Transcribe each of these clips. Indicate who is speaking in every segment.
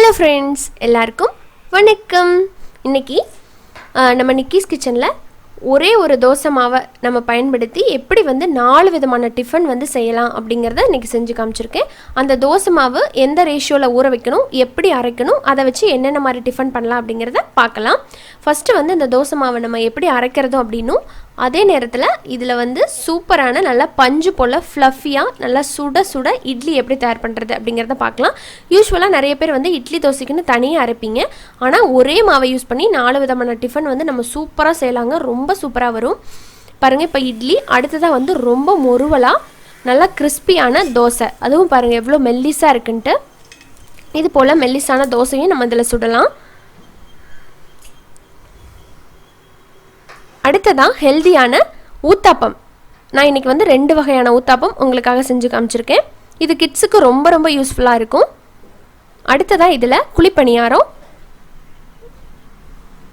Speaker 1: Hello friends, எல்லாருக்கும் வணக்கம். இன்றைக்கி நம்ம நிக்கிஸ் கிச்சனில் ஒரே ஒரு தோசை மாவை நம்ம பயன்படுத்தி எப்படி வந்து 4 விதமான டிஃபன் வந்து செய்யலாம் அப்படிங்கிறத இன்றைக்கி செஞ்சு காமிச்சிருக்கேன். அந்த தோசை மாவு எந்த ரேஷியோவில் ஊற வைக்கணும், எப்படி அரைக்கணும், அதை வச்சு என்னென்ன மாதிரி டிஃபன் பண்ணலாம் அப்படிங்கிறத பார்க்கலாம். ஃபஸ்ட்டு வந்து இந்த தோசை மாவை நம்ம எப்படி அரைக்கிறதும் அப்படின்னும், அதே நேரத்தில் இதில் வந்து சூப்பரான நல்லா பஞ்சு போல் ஃப்ளஃபியாக நல்லா சுட சுட இட்லி எப்படி தயார் பண்ணுறது அப்படிங்கிறத பார்க்கலாம். யூஸ்வலாக நிறைய பேர் வந்து இட்லி தோசைக்குன்னு தனியாக அரைப்பீங்க. ஆனால் ஒரே மாவை யூஸ் பண்ணி 4 விதமான டிஃபன் வந்து நம்ம சூப்பராக செய்யலாங்க. ரொம்ப சூப்பராக வரும் பாருங்கள். இப்போ இட்லி, அடுத்ததாக வந்து ரொம்ப மொருவலாக நல்லா கிறிஸ்பியான தோசை, அதுவும் பாருங்கள் எவ்வளோ மெல்லிஸாக இருக்குன்ட்டு. இது போல் மெல்லிஸான தோசையும் நம்ம இதில் சுடலாம். அடுத்ததான் ஹெல்தியான ஊத்தாப்பம். நான் இன்றைக்கி வந்து 2 வகையான ஊத்தாப்பம் உங்களுக்காக செஞ்சு காமிச்சிருக்கேன். இது கிட்ஸுக்கு ரொம்ப ரொம்ப யூஸ்ஃபுல்லாக இருக்கும். அடுத்ததாக இதில் குழிப்பணியாரம்,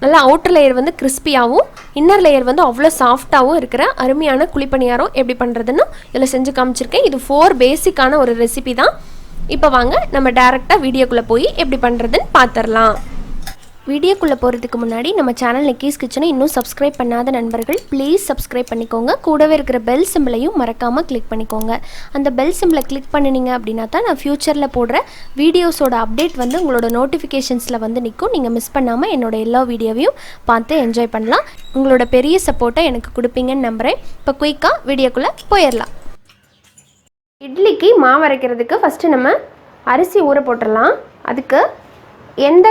Speaker 1: நல்லா அவுட்டர் லேயர் வந்து கிறிஸ்பியாகவும் இன்னர் லேயர் வந்து அவ்வளோ சாஃப்டாகவும் இருக்கிற அருமையான குழிப்பணியாரம் எப்படி பண்ணுறதுன்னு இதில் செஞ்சு காமிச்சிருக்கேன். இது 4 பேசிக்கான ஒரு ரெசிபி தான். இப்போ வாங்க நம்ம டேரெக்டாக வீடியோக்குள்ளே போய் எப்படி பண்ணுறதுன்னு பார்த்துடலாம். வீடியோக்குள்ளே போகிறதுக்கு முன்னாடி நம்ம சேனல் நிக்கிஸ் கிச்சனை இன்னும் சப்ஸ்கிரைப் பண்ணாத நண்பர்கள் ப்ளீஸ் சப்ஸ்கிரைப் பண்ணிக்கோங்க. கூடவே இருக்கிற பெல் சிம்பிளையும் மறக்காமல் கிளிக் பண்ணிக்கோங்க. அந்த பெல் சிம்பிளை கிளிக் பண்ணினீங்க அப்படின்னா தான் நான் ஃப்யூச்சரில் போடுற வீடியோஸோட அப்டேட் வந்து உங்களோட நோட்டிஃபிகேஷன்ஸில் வந்து நிற்கும். நீங்கள் மிஸ் பண்ணாமல் என்னோட எல்லா வீடியோவையும் பார்த்து என்ஜாய் பண்ணலாம். உங்களோட பெரிய சப்போர்ட்டை எனக்கு கொடுப்பீங்கன்னு நம்புகிறேன். இப்போ குயிக்காக வீடியோக்குள்ளே போயிடலாம். இட்லிக்கு மாவு அரைக்கிறதுக்கு ஃபஸ்ட்டு நம்ம அரிசி ஊற போட்டுடலாம். அதுக்கு எந்த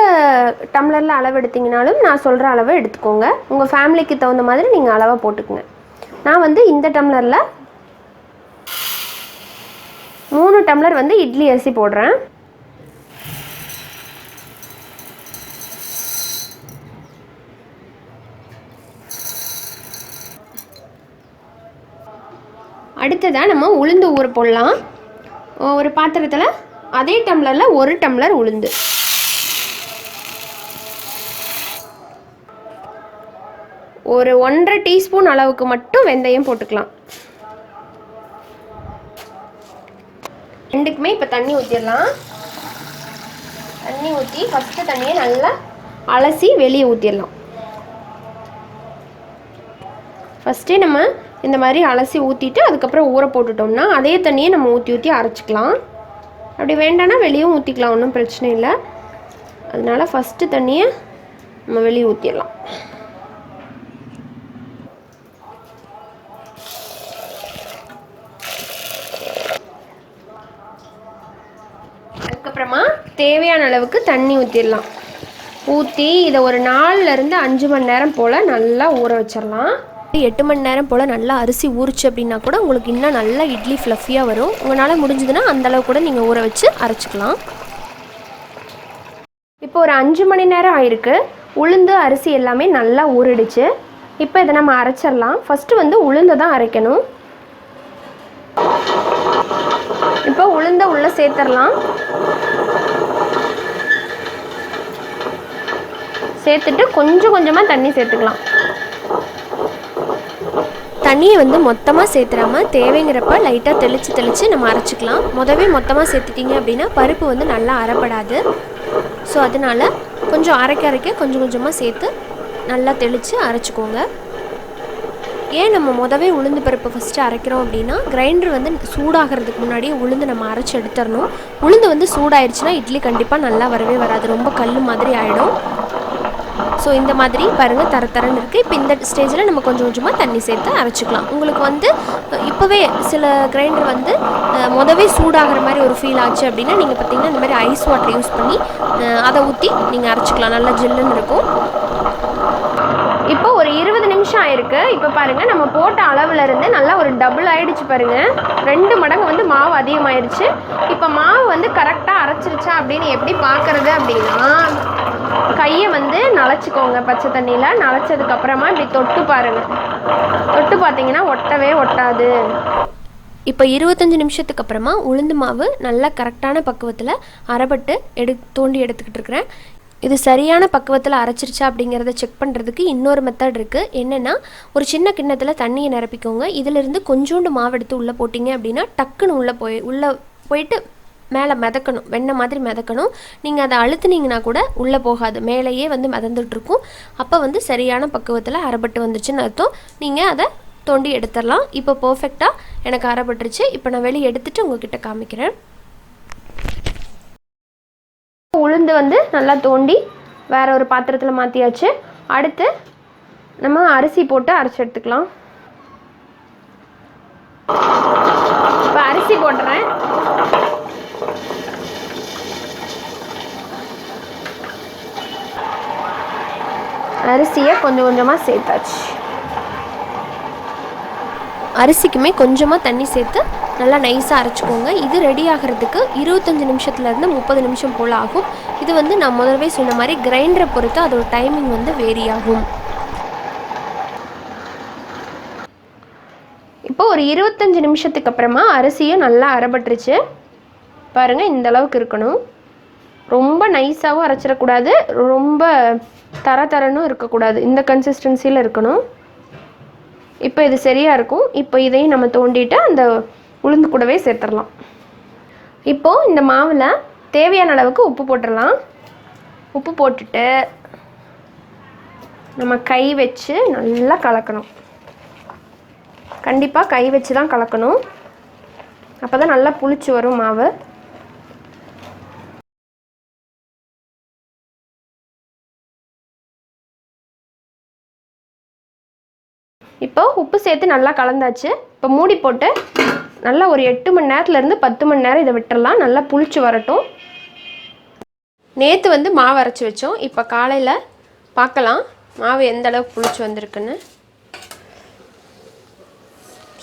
Speaker 1: டம்ளரில் அளவு எடுத்திங்கனாலும் நான் சொல்கிற அளவு எடுத்துக்கோங்க. உங்கள் ஃபேமிலிக்கு தகுந்த மாதிரி நீங்கள் அளவை போட்டுக்குங்க. நான் வந்து இந்த டம்ளரில் 3 டம்ளர் வந்து இட்லி அரிசி போடுறேன். அடுத்ததாக நம்ம உளுந்து ஊற போடலாம். ஒரு பாத்திரத்தில் அதே டம்ளரில் 1 டம்ளர் உளுந்து, ஒரு 1.5 டீஸ்பூன் அளவுக்கு மட்டும் வெந்தயம் போட்டுக்கலாம். ரெண்டுக்குமே இப்போ தண்ணி ஊற்றிடலாம். தண்ணி ஊற்றி ஃபஸ்ட்டு தண்ணியை நல்லா அலசி வெளியே ஊற்றிடலாம். ஃபஸ்ட்டே நம்ம இந்த மாதிரி அலசி ஊற்றிட்டு அதுக்கப்புறம் ஊற போட்டுட்டோம்னா அதே தண்ணியை நம்ம ஊற்றி ஊற்றி அரைச்சிக்கலாம். அப்படி வேண்டாம்னா வெளியும் ஊற்றிக்கலாம், ஒன்றும் பிரச்சனை இல்லை. அதனால் ஃபஸ்ட்டு தண்ணியை நம்ம வெளியே ஊற்றிடலாம். அதுக்கப்புறமா தேவையான அளவுக்கு தண்ணி ஊற்றிடலாம். ஊற்றி இதை ஒரு 4லேருந்து 5 மணி நேரம் போல் நல்லா ஊற வச்சிடலாம். 8 மணி நேரம் போல் நல்லா அரிசி ஊறிச்சு அப்படின்னா கூட உங்களுக்கு இன்னும் நல்லா இட்லி ஃப்ளஃபியாக வரும். உங்களால் முடிஞ்சதுன்னா அந்தளவு கூட நீங்கள் ஊற வச்சு அரைச்சிக்கலாம். இப்போ ஒரு 5 மணி நேரம் ஆயிருக்கு. உளுந்து அரிசி எல்லாமே நல்லா ஊறிடுச்சு. இப்போ இதை நம்ம அரைச்சிடலாம். ஃபஸ்ட்டு வந்து உளுந்தை தான் அரைக்கணும். இப்போ உளுந்தை உள்ளே சேர்த்துடலாம். சேர்த்துட்டு கொஞ்சம் கொஞ்சமாக தண்ணி சேர்த்துக்கலாம். தண்ணியை வந்து மொத்தமாக சேர்த்துறாமல் தேவைங்கிறப்ப லைட்டாக தெளித்து நம்ம அரைச்சிக்கலாம். மொத்தமாக சேர்த்துட்டிங்க அப்படின்னா பருப்பு வந்து நல்லா அரைப்படாது. ஸோ அதனால் கொஞ்சம் அரைக்க கொஞ்சம் கொஞ்சமாக சேர்த்து நல்லா தெளித்து அரைச்சிக்கோங்க. ஏன் நம்ம உளுந்து பருப்பு ஃபஸ்ட்டு அரைக்கிறோம் அப்படின்னா கிரைண்டர் வந்து சூடாகிறதுக்கு முன்னாடியே உளுந்து நம்ம அரைச்சி எடுத்துடணும். உளுந்து வந்து சூடாயிருச்சுன்னா இட்லி கண்டிப்பாக நல்லா வரவே வராது, ரொம்ப கல் மாதிரி ஆகிடும். ஸோ இந்த மாதிரி பாருங்கள் தரன்னு இருக்குது. இப்போ இந்த ஸ்டேஜில் நம்ம கொஞ்சம் கொஞ்சமாக தண்ணி சேர்த்து அரைச்சிக்கலாம். உங்களுக்கு வந்து இப்போவே சில கிரைண்டர் வந்து சூடாகிற மாதிரி ஒரு ஃபீல் ஆச்சு அப்படின்னா நீங்கள் பார்த்தீங்கன்னா இந்த மாதிரி ஐஸ் வாட்டர் யூஸ் பண்ணி அதை ஊற்றி நீங்கள் அரைச்சிக்கலாம். நல்லா ஜில்லுன்னு இருக்கும். இப்போ ஒரு 20 நிமிஷம் ஆயிருக்கு. இப்போ பாருங்கள் நம்ம போட்ட அளவில் இருந்து நல்லா ஒரு டபுள் ஆகிடுச்சு பாருங்கள். 2 மடங்கு வந்து மாவு அதிகமாகிடுச்சு. இப்போ மாவு வந்து கரெக்டாக அரைச்சிருச்சா அப்படின்னு எப்படி பார்க்குறது அப்படின்னா, கையை வந்து நனைச்சிக்கோங்க. பச்சை தண்ணியில் நனைச்சதுக்கப்புறமா இப்படி தொட்டு பாருங்கள். தொட்டு பார்த்தீங்கன்னா ஒட்டவே ஒட்டாது. இப்போ 25 நிமிஷத்துக்கு அப்புறமா உளுந்து மாவு நல்லா கரெக்டான பக்குவத்தில் அரைப்பட்டு தோண்டி எடுத்துக்கிட்டு இருக்கிறேன். இது சரியான பக்குவத்தில் அரைச்சிருச்சா அப்படிங்கிறத செக் பண்ணுறதுக்கு இன்னொரு மெத்தட் இருக்குது. என்னென்னா, ஒரு சின்ன கிண்ணத்தில் தண்ணியை நிரப்பிக்கோங்க. இதிலிருந்து கொஞ்சோண்டு மாவு எடுத்து உள்ளே போட்டிங்க அப்படின்னா டக்குன்னு உள்ளே போயிட்டு மேலே மிதக்கணும், வெண்ணெய் மாதிரி மிதக்கணும். நீங்கள் அதை அழுத்துனீங்கன்னா கூட உள்ளே போகாது, மேலேயே வந்து மிதந்துட்டுருக்கும். அப்போ வந்து சரியான பக்குவத்தில் அரைப்பட்டு வந்துச்சுன்னு அர்த்தம். நீங்கள் அதை தோண்டி எடுத்துடலாம். இப்போ பர்ஃபெக்டாக எனக்கு அரைப்பட்டுருச்சு. இப்போ நான் வெளியே எடுத்துகிட்டு உங்ககிட்ட காமிக்கிறேன். உளுந்து வந்து நல்லா தோண்டி வேறு ஒரு பாத்திரத்தில் மாற்றியாச்சு. அடுத்து நம்ம அரிசி போட்டு அரைச்சி எடுத்துக்கலாம். இப்போ அரிசி போட்டுறேன். அரிசியை கொஞ்சம் கொஞ்சமாக சேர்த்தாச்சு. அரிசிக்குமே கொஞ்சமாக தண்ணி சேர்த்து நல்லா நைஸாக அரைச்சிக்கோங்க. இது ரெடி ஆகிறதுக்கு 25 நிமிஷத்துலேருந்து 30 நிமிஷம் போல் ஆகும். இது வந்து நான் முதல்வே சொன்ன மாதிரி கிரைண்டரை பொறுத்து அதோட டைமிங் வந்து வேரி ஆகும். இப்போ ஒரு 25 நிமிஷத்துக்கு அப்புறமா அரிசியும் நல்லா அரைப்பட்டுருச்சு. பாருங்கள், இந்த அளவுக்கு இருக்கணும். ரொம்ப நைஸாகவும் அரைச்சிடக்கூடாது, ரொம்ப தரன்னு இருக்கக்கூடாது. இந்த கன்சிஸ்டன்சியில் இருக்கணும். இப்போ இது சரியாக இருக்கும். இப்போ இதையும் நம்ம தோண்டிட்டு அந்த உளுந்து கூடவே சேர்த்துடலாம். இப்போது இந்த மாவில் தேவையான அளவுக்கு உப்பு போட்டுடலாம். உப்பு போட்டுட்டு நம்ம கை வச்சு நல்லா கலக்கணும். கண்டிப்பாக கை வச்சு தான் கலக்கணும், அப்போ தான் நல்லா புளிச்சு வரும் மாவு. இப்போ உப்பு சேர்த்து நல்லா கலந்தாச்சு. இப்போ மூடி போட்டு நல்லா ஒரு 8 மணி நேரத்துலேருந்து 10 மணி நேரம் இதை விட்டுறலாம். நல்லா புளிச்சு வரட்டும். நேற்று வந்து மாவு அரைச்சி வச்சோம். இப்போ காலையில் பார்க்கலாம் மாவு எந்த அளவுக்கு புளிச்சு வந்திருக்குன்னு.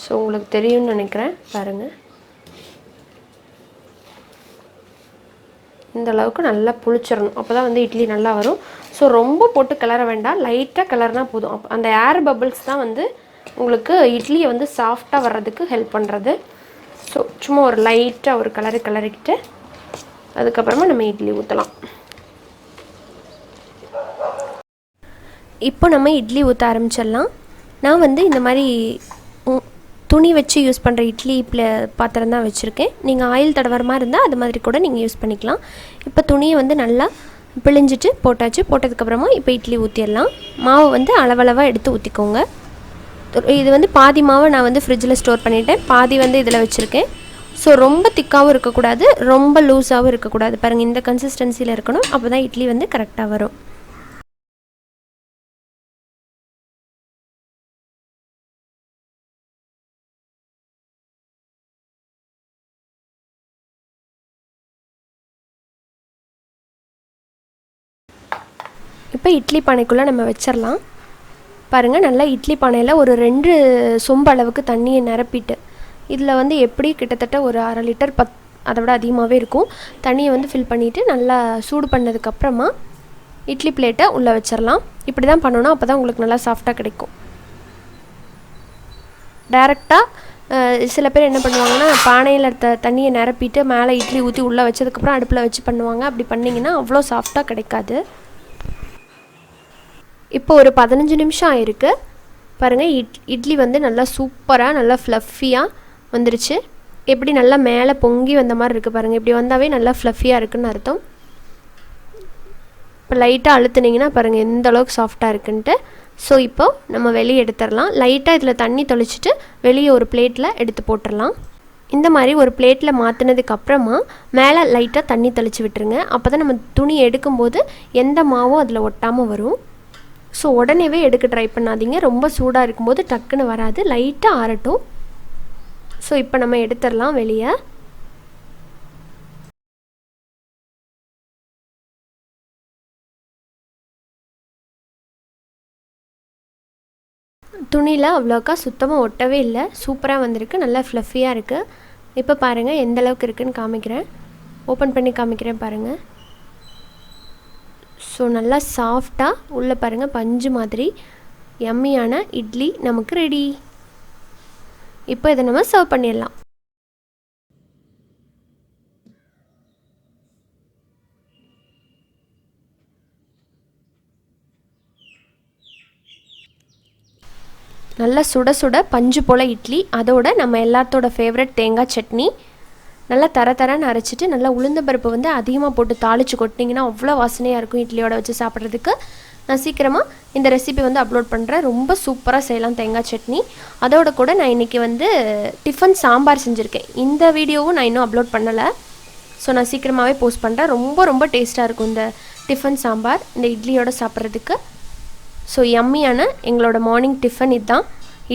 Speaker 1: ஸோ உங்களுக்கு தெரியும்னு நினைக்கிறேன். பாருங்கள், இந்த அளவுக்கு நல்லா புளிச்சிடணும். அப்போ தான் வந்து இட்லி நல்லா வரும். ஸோ ரொம்ப போட்டு கிளற வேண்டாம், லைட்டாக கிளறினா போதும். அப்போ அந்த ஏர் பபிள்ஸ் தான் வந்து உங்களுக்கு இட்லியை வந்து சாஃப்டாக வர்றதுக்கு ஹெல்ப் பண்ணுறது. ஸோ சும்மா ஒரு லைட்டாக ஒரு கிளறிக்கிட்டு அதுக்கப்புறமா நம்ம இட்லி ஊற்றலாம். இப்போ நம்ம இட்லி ஊற்ற ஆரம்பிச்சிடலாம். நான் வந்து இந்த மாதிரி துணி வச்சு யூஸ் பண்ணுற இட்லி பாத்திரம் தான் வச்சுருக்கேன். நீங்கள் ஆயில் தடவர மாதிரி இருந்தால் அது மாதிரி கூட நீங்கள் யூஸ் பண்ணிக்கலாம். இப்போ துணியை வந்து நல்லா பிழிஞ்சிட்டு போட்டாச்சு. போட்டதுக்கப்புறமா இப்போ இட்லி ஊற்றிடலாம். மாவு வந்து அளவளவாக எடுத்து ஊற்றிக்கோங்க. இது வந்து பாதி மாவை நான் வந்து ஃப்ரிட்ஜில் ஸ்டோர் பண்ணிவிட்டேன், பாதி வந்து இதில் வச்சுருக்கேன். ஸோ ரொம்ப திக்காகவும் இருக்கக்கூடாது, ரொம்ப லூஸாகவும் இருக்கக்கூடாது. பாருங்கள், இந்த கன்சிஸ்டன்சியில் இருக்கணும். அப்போ தான் இட்லி வந்து கரெக்டாக வரும். இப்போ இட்லி பானைக்குள்ளே நம்ம வச்சிடலாம். பாருங்கள், நல்லா இட்லி பானையில் ஒரு 2 சொம்பு அளவுக்கு தண்ணியை நிரப்பிட்டு, இதில் வந்து எப்படி கிட்டத்தட்ட ஒரு 1/2 லிட்டர் அதை விட அதிகமாகவே இருக்கும் தண்ணியை வந்து ஃபில் பண்ணிவிட்டு நல்லா சூடு பண்ணதுக்கப்புறமா இட்லி பிளேட்டை உள்ளே வச்சிடலாம். இப்படி தான் பண்ணணும், அப்போ தான் உங்களுக்கு நல்லா சாஃப்டாக கிடைக்கும். டைரெக்டாக சில பேர் என்ன பண்ணுவாங்கன்னா, பானையில் தண்ணியை நிரப்பிட்டு மேலே இட்லி ஊற்றி உள்ளே வச்சதுக்கப்புறம் அடுப்பில் வச்சு பண்ணுவாங்க. அப்படி பண்ணிங்கன்னா அவ்வளோ சாஃப்டாக கிடைக்காது. இப்போ ஒரு 15 நிமிஷம் ஆயிருக்கு. பாருங்கள், இட்லி வந்து நல்லா சூப்பராக நல்லா ஃப்ளஃபியாக வந்துருச்சு. எப்படி நல்லா மேலே பொங்கி வந்த மாதிரி இருக்குது பாருங்கள். இப்படி வந்தாவே நல்லா ஃப்ளஃபியாக இருக்குதுன்னு அர்த்தம். இப்போ லைட்டாக அழுத்துனீங்கன்னா பாருங்கள் எந்த அளவுக்கு சாஃப்டாக இருக்குன்ட்டு. ஸோ இப்போது நம்ம வெளியே எடுத்துடலாம். லைட்டாக இதில் தண்ணி தொளிச்சிட்டு வெளியே ஒரு பிளேட்டில் எடுத்து போட்டுடலாம். இந்த மாதிரி ஒரு பிளேட்டில் மாற்றினதுக்கப்புறமா மேலே லைட்டாக தண்ணி தெளித்து விட்டுருங்க. அப்போ தான் நம்ம துணி எடுக்கும்போது எந்த மாவும் அதில் ஒட்டாமல் வரும். ஸோ உடனேவே எடுக்க ட்ரை பண்ணாதீங்க, ரொம்ப சூடாக இருக்கும்போது டக்குன்னு வராது, லைட்டாக ஆறட்டும். ஸோ இப்போ நம்ம எடுத்துடலாம் வெளியே. துணியில் அவ்வளோக்கா சுத்தமாக ஒட்டவே இல்லை, சூப்பராக வந்திருக்கு, நல்லா ஃப்ளஃபியாக இருக்குது. இப்போ பாருங்கள் எந்த அளவுக்கு இருக்குதுன்னு காமிக்கிறேன், ஓப்பன் பண்ணி காமிக்கிறேன் பாருங்கள். ஸோ நல்லா சாஃப்டாக உள்ளே பாருங்கள் பஞ்சு மாதிரி யம்மியான இட்லி நமக்கு ரெடி. இப்போ இதை நம்ம சர்வ் பண்ணிடலாம். நல்லா சுட சுட பஞ்சு போல் இட்லி, அதோட நம்ம எல்லாத்தோட ஃபேவரட் தேங்காய் சட்னி. நல்லா தரன்னு அரைச்சிட்டு நல்லா உளுந்த பருப்பு வந்து அதிகமாக போட்டு தாளித்து கொட்டிங்கன்னா அவ்வளோ வாசனையாக இருக்கும் இட்லியோட வச்சு சாப்பிட்றதுக்கு. நான் சீக்கிரமாக இந்த ரெசிபி வந்து அப்லோட் பண்ணுறேன். ரொம்ப சூப்பராக செய்யலாம் தேங்காய் சட்னி. அதோட கூட நான் இன்றைக்கி வந்து டிஃபன் சாம்பார் செஞ்சுருக்கேன். இந்த வீடியோவும் நான் இன்னும் அப்லோட் பண்ணலை. ஸோ நான் சீக்கிரமாகவே போஸ்ட் பண்ணுறேன். ரொம்ப டேஸ்ட்டாக இருக்கும் இந்த டிஃபன் சாம்பார் இந்த இட்லியோட சாப்பிட்றதுக்கு. ஸோ யம்மியான எங்களோட மார்னிங் டிஃபன் இதுதான்.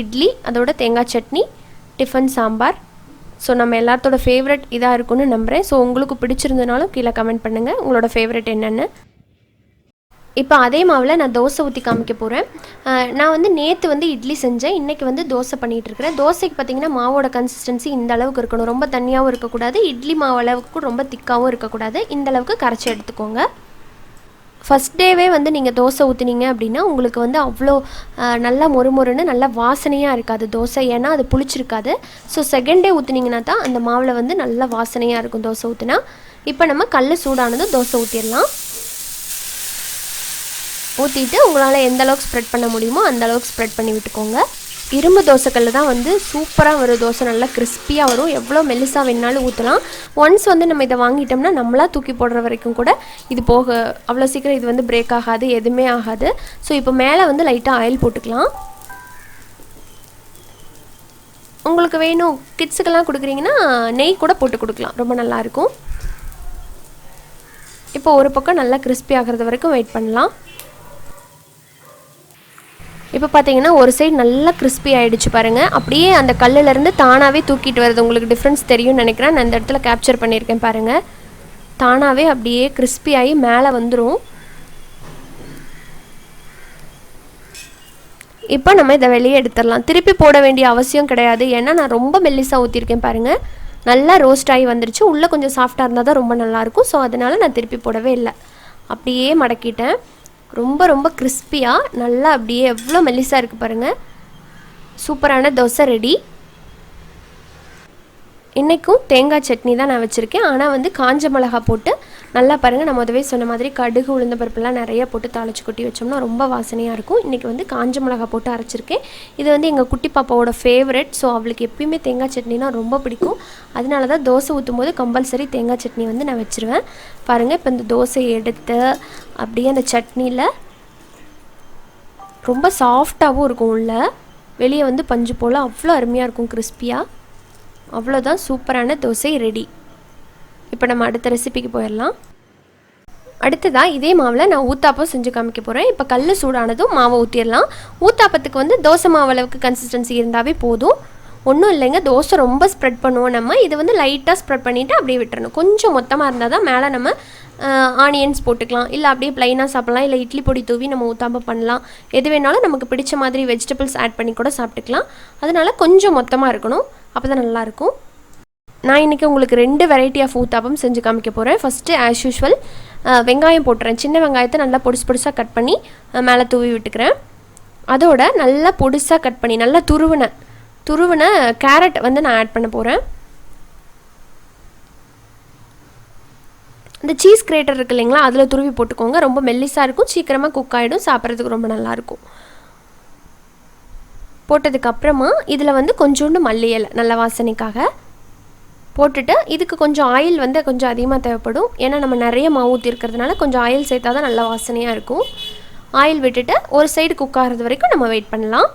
Speaker 1: இட்லி அதோட தேங்காய் சட்னி டிஃபன் சாம்பார். ஸோ நம்ம எல்லாத்தோட ஃபேவரட் இதாக இருக்குன்னு நம்புகிறேன். ஸோ உங்களுக்கு பிடிச்சிருந்தனாலும் கீழே கமெண்ட் பண்ணுங்கள் உங்களோட ஃபேவரட் என்னென்னு. இப்போ அதே மாவில் நான் தோசை ஊற்றி காமிக்க போகிறேன். நான் வந்து நேற்று வந்து இட்லி செஞ்சேன். இன்றைக்கி வந்து தோசை பண்ணிகிட்ருக்கிறேன். தோசைக்கு பார்த்திங்கன்னா மாவோட கன்சிஸ்டன்சி இந்த அளவுக்கு இருக்கணும். ரொம்ப தண்ணியாகவும் இருக்கக்கூடாது, இட்லி மாவு அளவுக்கு ரொம்ப திக்காகவும் இருக்கக்கூடாது. இந்த அளவுக்கு கரைச்சி எடுத்துக்கோங்க. ஃபஸ்ட் டேவே வந்து நீங்கள் தோசை ஊற்றினீங்க அப்படின்னா உங்களுக்கு வந்து அவ்வளோ நல்லா மொறுமொறுன்னு நல்லா வாசனையாக இருக்காது தோசை, ஏன்னா அது புளிச்சிருக்காது. ஸோ செகண்ட் டே ஊற்றினீங்கன்னா தான் அந்த மாவில் வந்து நல்லா வாசனையாக இருக்கும் தோசை ஊற்றினா. இப்போ நம்ம கல் சூடானதும் தோசை ஊற்றிடலாம். ஊற்றிட்டு உங்களால் எந்த அளவுக்கு ஸ்ப்ரெட் பண்ண முடியுமோ அந்த அளவுக்கு ஸ்ப்ரெட் பண்ணி விட்டுக்கோங்க. இரும்பு தோசைக்கல் தான் வந்து சூப்பராக வரும் தோசை, நல்லா கிறிஸ்பியாக வரும். எவ்வளோ மெல்லிசாக வேணாலும் ஊற்றலாம். ஒன்ஸ் வந்து நம்ம இதை வாங்கிட்டோம்னா நம்மளாக தூக்கி போடுற வரைக்கும் கூட இது போக அவ்வளோ சீக்கிரம் இது வந்து பிரேக் ஆகாது, எதுவுமே ஆகாது. ஸோ இப்போ மேலே வந்து லைட்டாக ஆயில் போட்டுக்கலாம். உங்களுக்கு வேணும் கிட்ஸுக்கெல்லாம் கொடுக்குறீங்கன்னா நெய் கூட போட்டு கொடுக்கலாம், ரொம்ப நல்லாயிருக்கும். இப்போ ஒரு பக்கம் நல்லா கிறிஸ்பி ஆகிறது வரைக்கும் வெயிட் பண்ணலாம். இப்போ பார்த்தீங்கன்னா ஒரு சைடு நல்லா கிறிஸ்பி ஆகிடுச்சு பாருங்கள். அப்படியே அந்த கல்லுலேருந்து தானாகவே தூக்கிட்டு வருது. உங்களுக்கு டிஃப்ரென்ஸ் தெரியும்னு நினைக்கிறேன். நான் இந்த இடத்துல கேப்சர் பண்ணியிருக்கேன் பாருங்கள். தானாகவே அப்படியே கிறிஸ்பி ஆகி மேலே வந்துடும். இப்போ நம்ம இதை வெளியே எடுத்துடலாம். திருப்பி போட வேண்டிய அவசியம் கிடையாது, ஏன்னா நான் ரொம்ப மெல்லிஸாக ஊற்றிருக்கேன் பாருங்கள். நல்லா ரோஸ்ட் ஆகி வந்துருச்சு. உள்ளே கொஞ்சம் சாஃப்டாக இருந்தால் தான் ரொம்ப நல்லாயிருக்கும். ஸோ அதனால் நான் திருப்பி போடவே இல்லை, அப்படியே மடக்கிட்டேன். ரொம்ப கிறிஸ்பியாக நல்லா அப்படியே எவ்வளோ மெல்லிஸாக இருக்குது பாருங்கள். சூப்பரான தோசை ரெடி. இன்றைக்கும் தேங்காய் சட்னி தான் நான் வச்சுருக்கேன். ஆனால் வந்து காஞ்ச மிளகா போட்டு நல்லா பாருங்கள். நான் முதவே சொன்ன மாதிரி கடுகு உளுந்த பருப்புலாம் நிறைய போட்டு தாளிச்சு கொட்டி வச்சோம்னா ரொம்ப வாசனையாக இருக்கும். இன்றைக்கி வந்து காஞ்ச மிளகா போட்டு அரைச்சிருக்கேன். இது வந்து எங்கள் குட்டி பாப்பாவோட ஃபேவரெட். ஸோ அவளுக்கு எப்பயுமே தேங்காய் சட்னினா ரொம்ப பிடிக்கும். அதனால தான் தோசை ஊற்றும் போது கம்பல்சரி தேங்காய் சட்னி வந்து நான் வச்சுருவேன். பாருங்கள் இப்போ இந்த தோசையை எடுத்து அப்படியே அந்த சட்னியில் ரொம்ப சாஃப்டாகவும் இருக்கும், உள்ள வெளியே வந்து பஞ்சு போல் அவ்வளோ அருமையாக இருக்கும் கிறிஸ்பியாக. அவ்வளோதான், சூப்பரான தோசை ரெடி. இப்போ நம்ம அடுத்த ரெசிபிக்கு போயிடலாம். அடுத்ததாக இதே மாவில் நான் ஊத்தாப்பம் செஞ்சு காமிக்க போகிறேன். இப்போ கல் சூடானதும் மாவை ஊற்றிடலாம். ஊத்தாப்பத்துக்கு வந்து தோசை மாவு அளவுக்கு கன்சிஸ்டன்சி இருந்தாவே போதும். ஒன்றும் இல்லைங்க, தோசை ரொம்ப ஸ்ப்ரெட் பண்ணுவோம் நம்ம. இது வந்து லைட்டாக ஸ்ப்ரெட் பண்ணிவிட்டு அப்படியே விட்டுறணும். கொஞ்சம் மொத்தமாக இருந்தால் தான் மேலே நம்ம ஆனியன்ஸ் போட்டுக்கலாம், இல்லை அப்படியே ப்ளைனாக சாப்பிட்லாம், இல்லை இட்லி பொடி தூவி நம்ம ஊத்தாப்பம் பண்ணலாம். எது வேணாலும் நமக்கு பிடிச்ச மாதிரி வெஜிடபிள்ஸ் ஆட் பண்ணி கூட சாப்பிட்டுக்கலாம். அதனால் கொஞ்சம் மொத்தமாக இருக்கணும், அப்போ தான் நல்லாயிருக்கும். நான் இன்றைக்கி உங்களுக்கு 2 வெரைட்டி ஆஃப் ஊத்தாப்பம் செஞ்சு காமிக்க போகிறேன். ஃபஸ்ட்டு ஆஸ் யூஷுவல் வெங்காயம் போட்டுறேன். சின்ன வெங்காயத்தை நல்லா பொடிசாக கட் பண்ணி மேலே தூவி விட்டுக்கிறேன். அதோட நல்லா பொடிசாக கட் பண்ணி நல்லா துருவின கேரட் வந்து நான் ஆட் பண்ண போகிறேன். இந்த சீஸ் கிரேட்டர் இருக்குது இல்லைங்களா, அதில் துருவி போட்டுக்கோங்க. ரொம்ப மெல்லிஸாக இருக்கும், சீக்கிரமாக குக் ஆகிடும், சாப்பிட்றதுக்கு ரொம்ப நல்லாயிருக்கும். போட்டதுக்கப்புறமா இதில் வந்து கொஞ்சோண்டு மல்லி இலை நல்ல வாசனைக்காக போட்டுட்டு, இதுக்கு கொஞ்சம் ஆயில் வந்து கொஞ்சம் அதிகமாக தேவைப்படும். ஏன்னா நம்ம நிறைய மாவு ஊற்றி இருக்கிறதுனால கொஞ்சம் ஆயில் சேர்த்தா தான் நல்ல வாசனையாக இருக்கும். ஆயில் விட்டுட்டு ஒரு சைடு குக் ஆகிறது வரைக்கும் நம்ம வெயிட் பண்ணலாம்.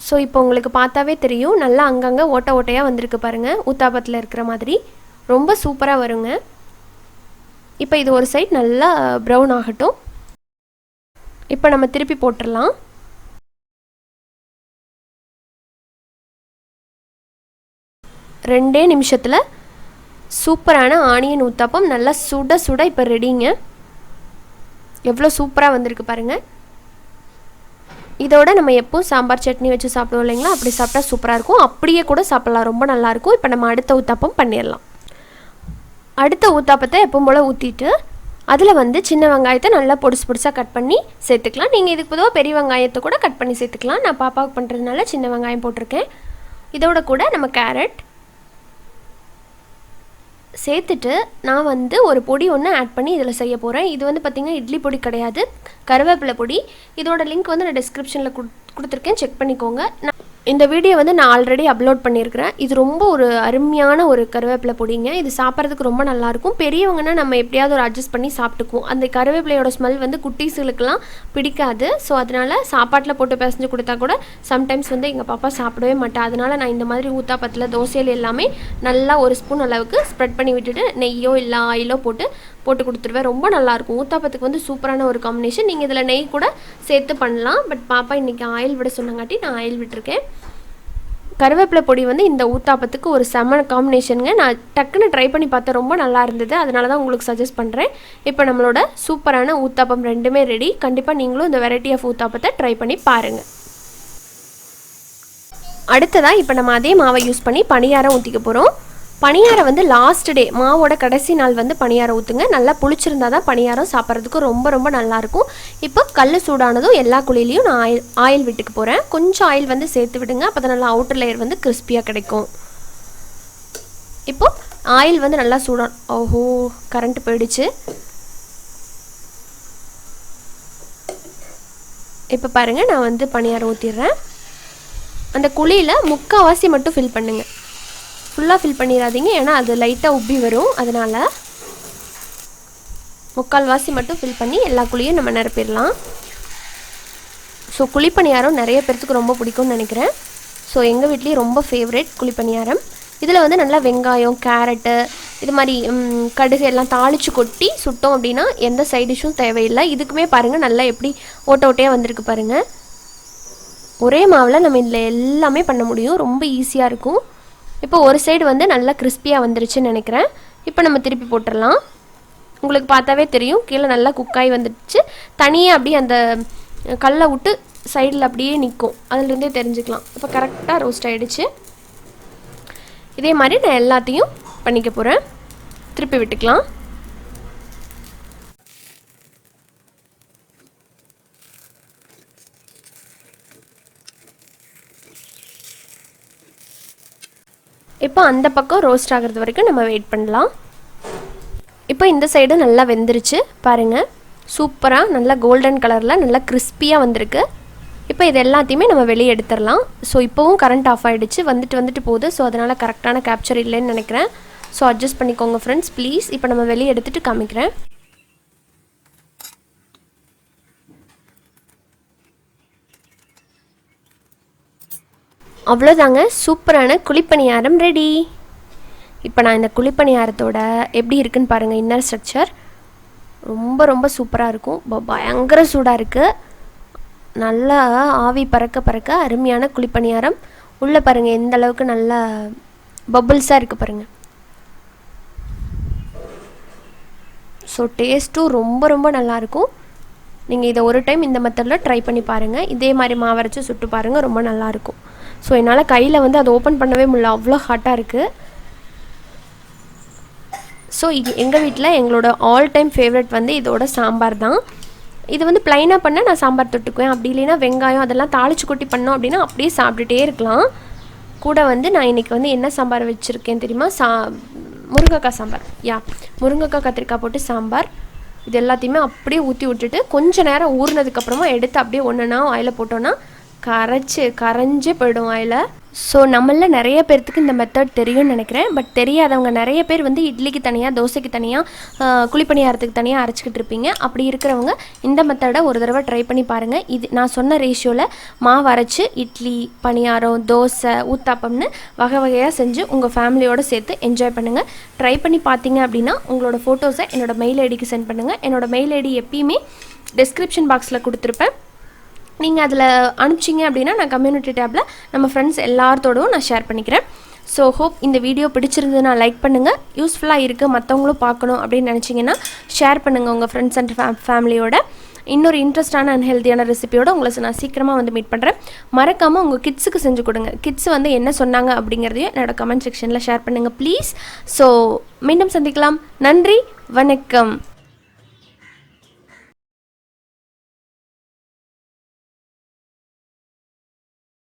Speaker 1: ஸோ இப்போ உங்களுக்கு பார்த்தாவே தெரியும், நல்லா அங்கங்கே ஓட்டையாக வந்திருக்கு பாருங்கள், ஊத்தாப்பத்தில் இருக்கிற மாதிரி ரொம்ப சூப்பராக வருங்க. இப்போ இது ஒரு சைடு நல்லா ப்ரௌன் ஆகட்டும். இப்போ நம்ம திருப்பி போட்டுடலாம். ரெண்டே நிமிஷத்தில் சூப்பரான ஆனியன் ஊத்தாப்பம் நல்லா சுட இப்போ ரெடிங்க. எவ்வளோ சூப்பராக வந்திருக்கு பாருங்கள். இதோட நம்ம எப்போவும் சாம்பார் சட்னி வச்சு சாப்பிடுவோம் இல்லைங்களா, அப்படி சாப்பிட்டா சூப்பராக இருக்கும். அப்படியே கூட சாப்பிட்லாம், ரொம்ப நல்லாயிருக்கும். இப்போ நம்ம அடுத்த ஊத்தாப்பம் பண்ணிடலாம். அடுத்த ஊத்தாப்பத்தை எப்பவும் போல் ஊற்றிட்டு அதில் வந்து சின்ன வெங்காயத்தை நல்லா பொடிசாக கட் பண்ணி சேர்த்துக்கலாம். நீங்கள் இதுக்கு பொதுவாக பெரிய வெங்காயத்தை கூட கட் பண்ணி சேர்த்துக்கலாம். நான் பாப்பாவுக்கு பண்ணுறதுனால சின்ன வெங்காயம் போட்டிருக்கேன். இதோட கூட நம்ம கேரட் சேர்த்துட்டு நான் வந்து ஒரு பொடி ஒன்று ஆட் பண்ணி இதில் செய்ய போகிறேன். இது வந்து பார்த்திங்கன்னா இட்லி பொடி கிடையாது, கருவேப்பிலை பொடி. இதோட லிங்க் வந்து நான் டிஸ்கிரிப்ஷனில் கொடுத்துருக்கேன், செக் பண்ணிக்கோங்க. இந்த வீடியோ வந்து நான் ஆல்ரெடி அப்லோட் பண்ணியிருக்கிறேன். இது ரொம்ப ஒரு அருமையான ஒரு கருவேப்பிலை பொடிங்க. இது சாப்பிட்றதுக்கு ரொம்ப நல்லாயிருக்கும். பெரியவங்கன்னா நம்ம எப்படியாவது ஒரு அட்ஜஸ்ட் பண்ணி சாப்பிட்டுக்குவோம். அந்த கருவேப்பிலையோட ஸ்மெல் வந்து குட்டீஸுகளுக்கெல்லாம் பிடிக்காது. ஸோ அதனால் சாப்பாட்டில் போட்டு பிசைஞ்சு கொடுத்தா கூட சம்டைம்ஸ் வந்து எங்கள் பாப்பா சாப்பிடவே மாட்டேன். அதனால் நான் இந்த மாதிரி ஊத்தாப்பத்தில் தோசையில் எல்லாமே நல்லா ஒரு ஸ்பூன் அளவுக்கு ஸ்ப்ரெட் பண்ணி விட்டுட்டு நெய்யோ இல்லை ஆயிலோ போட்டு கொடுத்துருவேன். ரொம்ப நல்லாயிருக்கும். ஊத்தாப்பத்துக்கு வந்து சூப்பரான ஒரு காம்பினேஷன். நீங்கள் இதில் நெய் கூட சேர்த்து பண்ணலாம். பட் பாப்பா இன்றைக்கி ஆயில் விட சொன்னங்காட்டி நான் ஆயில் விட்டுருக்கேன். கருவேப்பிலை பொடி வந்து இந்த ஊத்தாப்பத்துக்கு ஒரு செம்ம காம்பினேஷனுங்க. நான் டக்குன்னு ட்ரை பண்ணி பார்த்தேன், ரொம்ப நல்லா இருந்தது. அதனால தான் உங்களுக்கு சஜஸ்ட் பண்ணுறேன். இப்போ நம்மளோட சூப்பரான ஊத்தாப்பம் ரெண்டுமே ரெடி. கண்டிப்பாக நீங்களும் இந்த வெரைட்டி ஆஃப் ஊத்தாப்பத்தை ட்ரை பண்ணி பாருங்கள். அடுத்ததாக இப்போ நம்ம அதே மாவை யூஸ் பண்ணி பணியாரம் ஊற்றிக்க போகிறோம். பணியாரம் வந்து லாஸ்ட் டே மாவோட கடைசி நாள் வந்து பணியாரம் ஊற்றுங்க. நல்லா புளிச்சிருந்தா தான் பணியாரம் சாப்பிட்றதுக்கு ரொம்ப ரொம்ப நல்லாயிருக்கும். இப்போ கல் சூடானதும் எல்லா குழியிலையும் நான் ஆயில் விட்டுக்க போகிறேன். கொஞ்சம் ஆயில் வந்து சேர்த்து விடுங்க. அப்போ தான் நல்லா அவுட்டர் லேயர் வந்து கிறிஸ்பியாக கிடைக்கும். இப்போ ஆயில் வந்து நல்லா ஓஹோ கரண்ட் போயிடுச்சு. இப்போ பாருங்கள், நான் வந்து பணியாரம் ஊற்றிடுறேன். அந்த குழியில் முக்கால்வாசி மட்டும் ஃபில் பண்ணுங்கள். ஃபுல்லாக ஃபில் பண்ணிடாதீங்க, ஏன்னா அது லைட்டாக உப்பி வரும். அதனால் முக்கால்வாசி மட்டும் ஃபில் பண்ணி எல்லா குழியும் நம்ம நிரப்பிடலாம். ஸோ குழிப்பணியாரம் நிறைய பேர்த்துக்கு ரொம்ப பிடிக்கும்னு நினைக்கிறேன். ஸோ எங்கள் வீட்லேயும் ரொம்ப ஃபேவரட் குழிப்பணியாரம். இதில் வந்து நல்லா வெங்காயம், கேரட்டு, இது மாதிரி கடுகு எல்லாம் தாளித்து கொட்டி சுட்டோம் அப்படின்னா எந்த சைட் டிஷ்ஷும் தேவையில்லை. இதுக்குமே பாருங்கள் நல்லா எப்படி ஓட்டையாக வந்திருக்கு பாருங்கள். ஒரே மாவில் நம்ம இதில் எல்லாமே பண்ண முடியும். ரொம்ப ஈஸியாக இருக்கும். இப்போ ஒரு சைடு வந்து நல்லா கிறிஸ்பியாக வந்துருச்சுன்னு நினைக்கிறேன். இப்போ நம்ம திருப்பி போட்டுடலாம். உங்களுக்கு பார்த்தாவே தெரியும் கீழே நல்லா குக்காய் வந்துடுச்சு. தனியாக அப்படியே அந்த கல்லை விட்டு சைடில் அப்படியே நிற்கும், அதுலேருந்தே தெரிஞ்சுக்கலாம். இப்போ கரெக்டாக ரோஸ்ட் ஆகிடுச்சு. இதே மாதிரி நான் எல்லாத்தையும் பண்ணிக்க போகிறேன். திருப்பி விட்டுக்கலாம். இப்போ அந்த பக்கம் ரோஸ்ட் ஆகிறது வரைக்கும் நம்ம வெயிட் பண்ணலாம். இப்போ இந்த சைடு நல்லா வெந்துருச்சு பாருங்கள். சூப்பராக நல்லா கோல்டன் கலரில் நல்லா கிறிஸ்பியாக வந்திருக்கு. இப்போ இது எல்லாத்தையுமே நம்ம வெளியே எடுத்துடலாம். ஸோ இப்போவும் கரண்ட் ஆஃப் ஆகிடுச்சு, வந்துட்டு போகுது. ஸோ அதனால் கரெக்டான கேப்சர் இல்லைன்னு நினைக்கிறேன். ஸோ அட்ஜஸ்ட் பண்ணிக்கோங்க ஃப்ரெண்ட்ஸ் ப்ளீஸ். இப்போ நம்ம வெளியே எடுத்துகிட்டு காமிக்கிறேன். அவ்வளோதாங்க, சூப்பரான குழிப்பணியாரம் ரெடி. இப்போ நான் இந்த குழிப்பணியாரத்தோட எப்படி இருக்குன்னு பாருங்கள். இன்னர் ஸ்ட்ரக்சர் ரொம்ப ரொம்ப சூப்பராக இருக்கும். பயங்கர சூடாக இருக்குது. நல்லா ஆவி பறக்க அருமையான குழிப்பணியாரம். உள்ளே பாருங்கள் எந்த அளவுக்கு நல்லா பபுள்ஸாக இருக்குது பாருங்கள். ஸோ டேஸ்ட்டும் ரொம்ப ரொம்ப நல்லாயிருக்கும். நீங்கள் இதை ஒரு டைம் இந்த மெத்தடில் ட்ரை பண்ணி பாருங்கள். இதே மாதிரி மாவரைச்சி சுட்டு பாருங்கள், ரொம்ப நல்லாயிருக்கும். ஸோ என்னால் கையில் வந்து அதை ஓப்பன் பண்ணவே முடியல, அவ்வளோ ஹாட்டாக இருக்குது. ஸோ இது எங்கள் வீட்டில் எங்களோட ஆல் டைம் ஃபேவரட் வந்து இதோட சாம்பார் தான். இது வந்து ப்ளைனாக பண்ணால் நான் சாம்பார் தொட்டுக்குவேன். அப்படி இல்லைன்னா வெங்காயம் அதெல்லாம் தாளிச்சு கொட்டி பண்ணோம் அப்படின்னா அப்படியே சாப்பிட்டுட்டே இருக்கலாம். கூட வந்து நான் இன்றைக்கி வந்து என்ன சாம்பார் வச்சுருக்கேன் தெரியுமா? முருங்கைக்காய் சாம்பார். முருங்கைக்காய் கத்திரிக்காய் போட்டு சாம்பார். இது எல்லாத்தையுமே அப்படியே ஊற்றி விட்டுட்டு கொஞ்சம் நேரம் ஊறினதுக்கப்புறமா எடுத்து அப்படியே ஒன்றுனா ஆயில் போட்டோன்னா கரைஞ்சே போய்டும் ஆயில். ஸோ நம்மள நிறைய பேர்த்துக்கு இந்த மெத்தட் தெரியும்னு நினைக்கிறேன். பட் தெரியாதவங்க நிறைய பேர் வந்து இட்லிக்கு தனியாக, தோசைக்கு தனியாக, குழிப்பணியாரத்துக்கு தனியாக அரைச்சிக்கிட்டு இருப்பீங்க. அப்படி இருக்கிறவங்க இந்த மெத்தடை ஒரு தடவை ட்ரை பண்ணி பாருங்கள். இது நான் சொன்ன ரேஷியோவில் மாவு அரைச்சி இட்லி, பணியாரம், தோசை, ஊத்தாப்பம்னு வகை வகையாக செஞ்சு உங்கள் ஃபேமிலியோடு சேர்த்து என்ஜாய் பண்ணுங்கள். ட்ரை பண்ணி பார்த்தீங்க அப்படின்னா உங்களோட ஃபோட்டோஸை என்னோடய மெயில் ஐடிக்கு சென்ட் பண்ணுங்கள். என்னோடய மெயில் ஐடி எப்பயுமே டிஸ்கிரிப்ஷன் பாக்ஸில் கொடுத்துருப்பேன். நீங்கள் அதில் அனுப்பிச்சிங்க அப்படின்னா நான் கம்யூனிட்டி டேப்பில் நம்ம ஃப்ரெண்ட்ஸ் எல்லாத்தோடவும் நான் ஷேர் பண்ணிக்கிறேன். ஸோ ஹோப் இந்த வீடியோ பிடிச்சிருந்ததுன்னா லைக் பண்ணுங்கள். யூஸ்ஃபுல்லாக இருக்குது, மற்றவங்களும் பார்க்கணும் அப்படின்னு நினச்சிங்கன்னா ஷேர் பண்ணுங்கள் உங்கள் ஃப்ரெண்ட்ஸ் அண்ட் ஃபேமிலியோட. இன்னொரு இன்ட்ரெஸ்டான அண்ட் ஹெல்த்தியான ரெசிபியோட உங்களை நான் சீக்கிரமாக வந்து மீட் பண்ணுறேன். மறக்காமல் உங்கள் கிட்ஸுக்கு செஞ்சு கொடுங்க. கிட்ஸ் வந்து என்ன சொன்னாங்க அப்படிங்கிறதையும் என்னோடய கமெண்ட் செக்ஷனில் ஷேர் பண்ணுங்கள் ப்ளீஸ். ஸோ மீண்டும் சந்திக்கலாம். நன்றி, வணக்கம்.